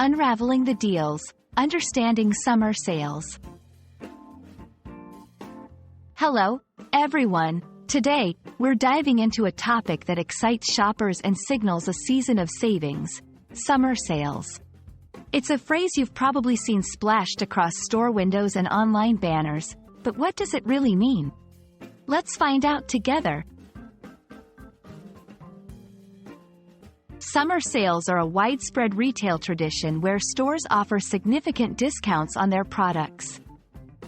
Unraveling the Deals, Understanding Summer Sales. Hello, everyone. Today, we're diving into a topic that excites shoppers and signals a season of savings: summer sales. It's a phrase you've probably seen splashed across store windows and online banners, but what does it really mean? Let's find out together. Summer sales are a widespread retail tradition where stores offer significant discounts on their products.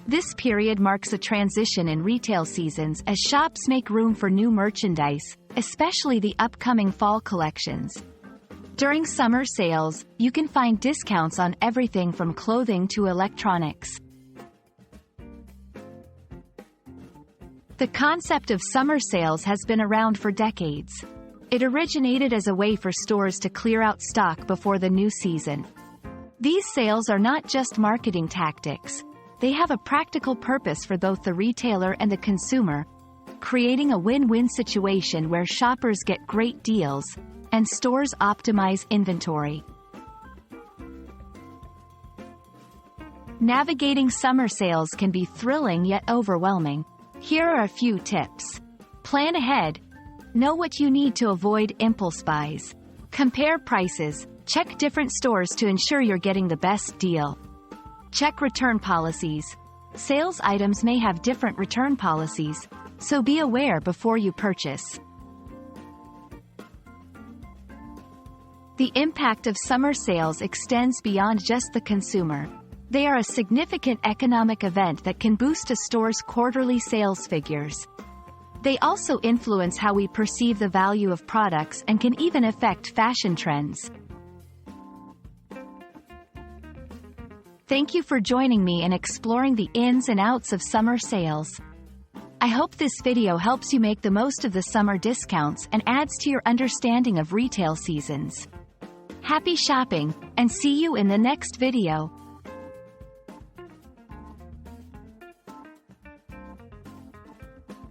This period marks a transition in retail seasons as shops make room for new merchandise, especially the upcoming fall collections. During summer sales, you can find discounts on everything from clothing to electronics. The concept of summer sales has been around for decades. It originated as a way for stores to clear out stock before the new season. These sales are not just marketing tactics. They have a practical purpose for both the retailer and the consumer, creating a win-win situation where shoppers get great deals and stores optimize inventory. Navigating summer sales can be thrilling yet overwhelming. Here are a few tips. Plan ahead. Know what you need to avoid impulse buys. Compare prices. Check different stores to ensure you're getting the best deal. Check return policies. Sales items may have different return policies, so be aware before you purchase. The impact of summer sales extends beyond just the consumer. They are a significant economic event that can boost a store's quarterly sales figures. They also influence how we perceive the value of products and can even affect fashion trends. Thank you for joining me in exploring the ins and outs of summer sales. I hope this video helps you make the most of the summer discounts and adds to your understanding of retail seasons. Happy shopping, and see you in the next video.